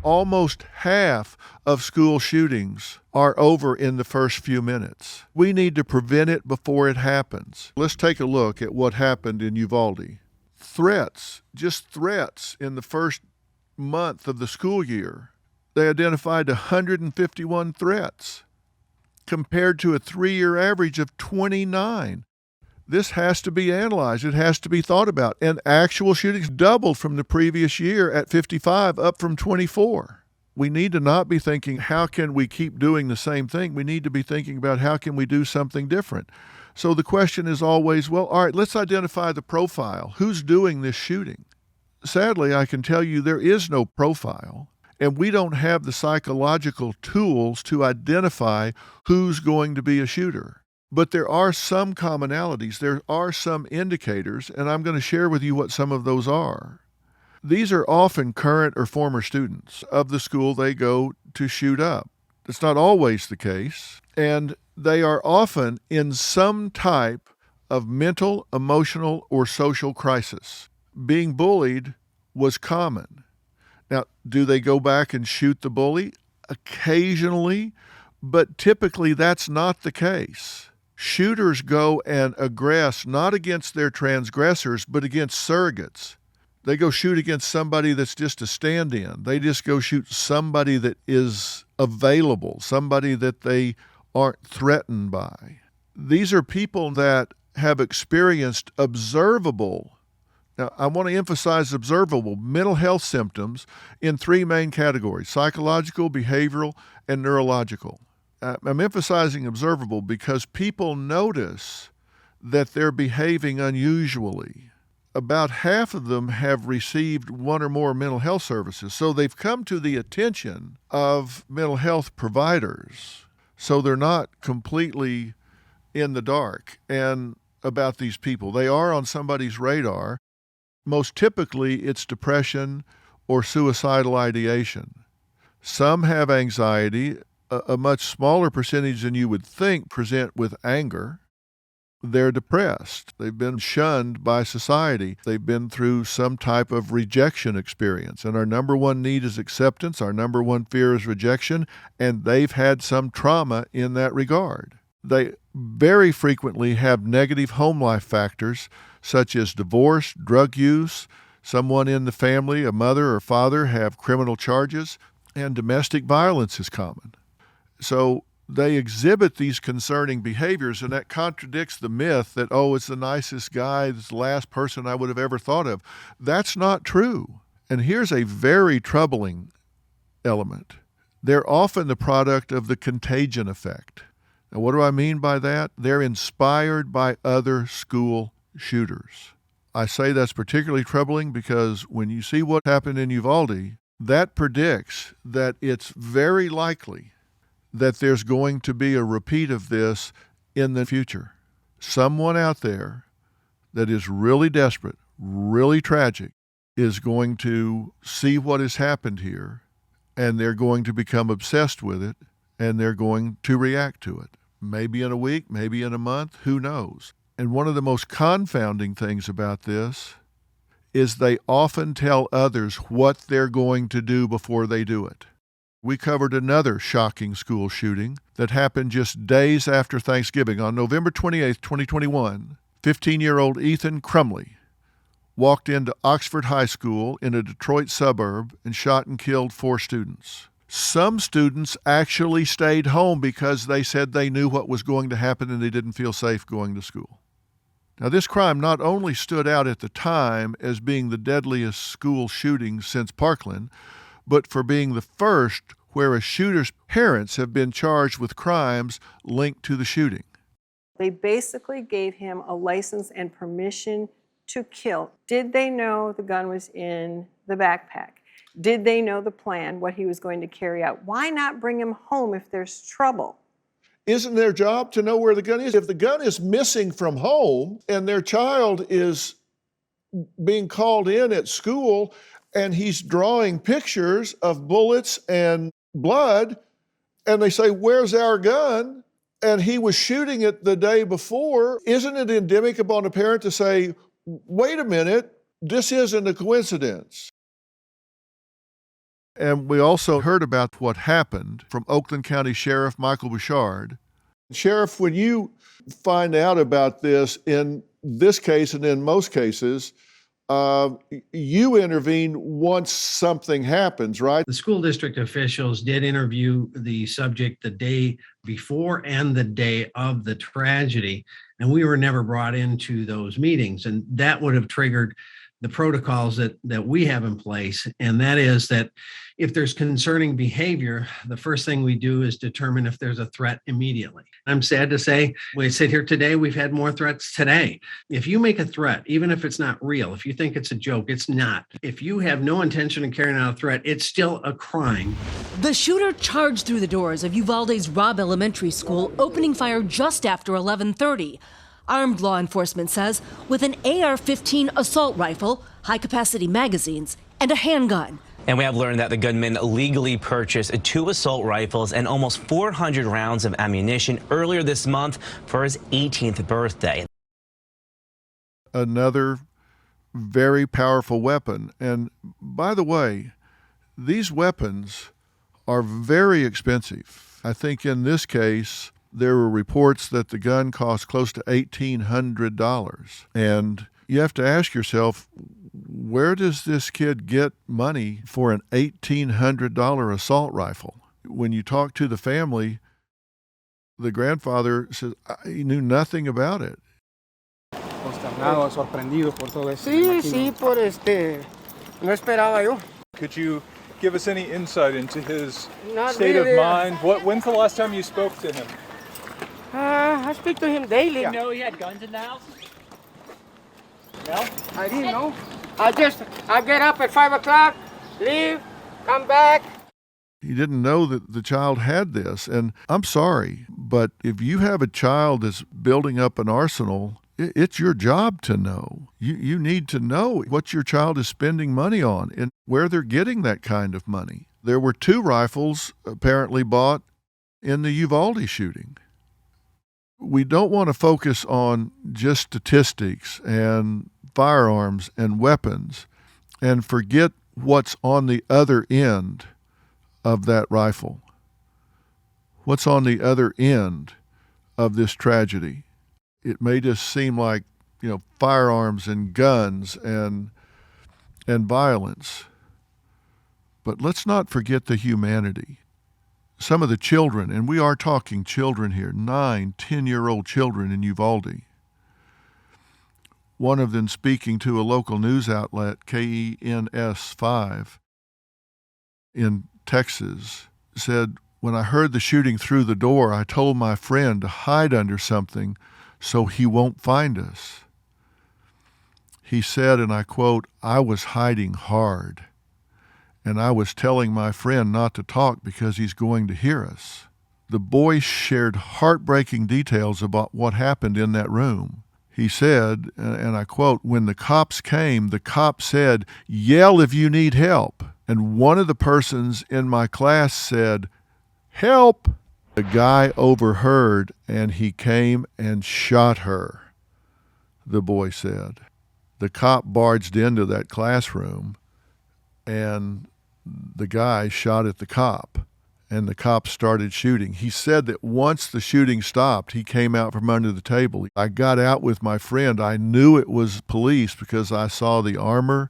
Almost half of school shootings are over in the first few minutes. We need to prevent it before it happens. Let's take a look at what happened in Uvalde. Threats, just threats in the first month of the school year. They identified 151 threats compared to a 3-year average of 29. This has to be analyzed. It has to be thought about. And actual shootings doubled from the previous year at 55, up from 24. We need to not be thinking, how can we keep doing the same thing? We need to be thinking about how can we do something different. So the question is always, well, all right, let's identify the profile. Who's doing this shooting? Sadly, I can tell you there is no profile, and we don't have the psychological tools to identify who's going to be a shooter. But there are some commonalities, there are some indicators, and I'm going to share with you what some of those are. These are often current or former students of the school they go to shoot up. It's not always the case, and they are often in some type of mental, emotional, or social crisis. Being bullied was common. Now, do they go back and shoot the bully? Occasionally, but typically that's not the case. Shooters go and aggress not against their transgressors, but against surrogates. They go shoot against somebody that's just a stand-in. They just go shoot somebody that is available, somebody that they aren't threatened by. These are people that have experienced observable, now I want to emphasize observable, mental health symptoms in 3 main categories: psychological, behavioral, and neurological. I'm emphasizing observable because people notice that they're behaving unusually. About half of them have received 1 or more mental health services, so they've come to the attention of mental health providers, so they're not completely in the dark and about these people. They are on somebody's radar. Most typically, it's depression or suicidal ideation. Some have anxiety. A much smaller percentage than you would think present with anger. They're depressed. They've been shunned by society. They've been through some type of rejection experience. And our number one need is acceptance. Our number one fear is rejection. And they've had some trauma in that regard. They very frequently have negative home life factors such as divorce, drug use, someone in the family, a mother or father, have criminal charges, and domestic violence is common. So they exhibit these concerning behaviors, and that contradicts the myth that, oh, it's the nicest guy, it's the last person I would have ever thought of. That's not true. And here's a very troubling element. They're often the product of the contagion effect. Now, what do I mean by that? They're inspired by other school shooters. I say that's particularly troubling because when you see what happened in Uvalde, that predicts that it's very likely that there's going to be a repeat of this in the future. Someone out there that is really desperate, really tragic, is going to see what has happened here, and they're going to become obsessed with it, and they're going to react to it. Maybe in a week, maybe in a month, who knows? And one of the most confounding things about this is they often tell others what they're going to do before they do it. We covered another shocking school shooting that happened just days after Thanksgiving. On November 28, 2021, 15-year-old Ethan Crumley walked into Oxford High School in a Detroit suburb and shot and killed 4 students. Some students actually stayed home because they said they knew what was going to happen and they didn't feel safe going to school. Now, this crime not only stood out at the time as being the deadliest school shooting since Parkland, but for being the first where a shooter's parents have been charged with crimes linked to the shooting. They basically gave him a license and permission to kill. Did they know the gun was in the backpack? Did they know the plan, what he was going to carry out? Why not bring him home if there's trouble? Isn't their job to know where the gun is? If the gun is missing from home and their child is being called in at school and he's drawing pictures of bullets and blood, and they say, "Where's our gun?" and he was shooting it the day before, isn't it endemic upon a parent to say, "Wait a minute, this isn't a coincidence"? And we also heard about what happened from Oakland County Sheriff Michael Bouchard. Sheriff, when you find out about this in this case and in most cases, you intervene once something happens, right? The school district officials did interview the subject the day before and the day of the tragedy, and we were never brought into those meetings. And that would have triggered the protocols that we have in place. And that is that if there's concerning behavior, the first thing we do is determine if there's a threat immediately. I'm sad to say, we sit here today, we've had more threats today. If you make a threat, even if it's not real, if you think it's a joke, it's not. If you have no intention of carrying out a threat, it's still a crime. The shooter charged through the doors of Uvalde's Robb Elementary School, opening fire just after 11:30. Armed, law enforcement says, with an AR-15 assault rifle, high-capacity magazines, and a handgun. And we have learned that the gunman legally purchased 2 assault rifles and almost 400 rounds of ammunition earlier this month for his 18th birthday. Another very powerful weapon. And by the way, these weapons are very expensive. I think in this case, there were reports that the gun cost close to $1,800. And you have to ask yourself, where does this kid get money for an $1,800 assault rifle? When you talk to the family, the grandfather says he knew nothing about it. Consternado, sorprendido por todo esto. Sí, no esperaba yo. Could you give us any insight into his Not state really. of mind? When's the last time you spoke to him? I speak to him daily. Yeah. know he had guns in the house? No? I didn't know. I get up at 5 o'clock, leave, come back. He didn't know that the child had this. And I'm sorry, but if you have a child that's building up an arsenal, it's your job to know. You need to know what your child is spending money on and where they're getting that kind of money. There were 2 rifles apparently bought in the Uvalde shooting. We don't want to focus on just statistics and firearms and weapons and forget what's on the other end of that rifle. What's on the other end of this tragedy? It may just seem like, firearms and guns and violence. But let's not forget the humanity. Some of the children, and we are talking children here, 9, 10-year-old children in Uvalde. One of them speaking to a local news outlet, KENS5, in Texas, said, "When I heard the shooting through the door, I told my friend to hide under something so he won't find us." He said, and I quote, "I was hiding hard. And I was telling my friend not to talk because he's going to hear us." The boy shared heartbreaking details about what happened in that room. He said, and I quote, "When the cops came, the cop said, 'Yell if you need help.' And one of the persons in my class said, 'Help!' The guy overheard and he came and shot her," the boy said. The cop barged into that classroom and the guy shot at the cop, and the cop started shooting. He said that once the shooting stopped, he came out from under the table. "I got out with my friend. I knew it was police because I saw the armor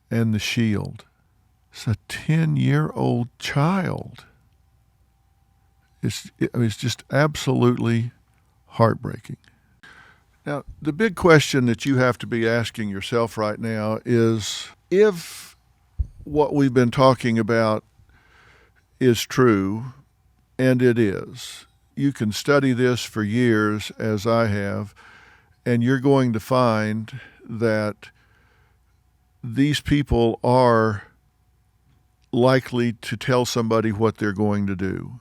and the shield." It's a 10-year-old child. It's just absolutely heartbreaking. Now, the big question that you have to be asking yourself right now is, if what we've been talking about is true, and it is. You can study this for years, as I have, and you're going to find that these people are likely to tell somebody what they're going to do.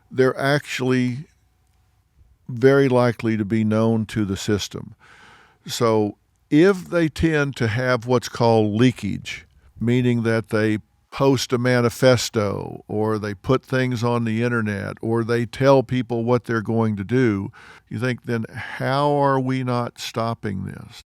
They're actually very likely to be known to the system. So if they tend to have what's called leakage, meaning that they post a manifesto or they put things on the internet or they tell people what they're going to do, you think, then how are we not stopping this?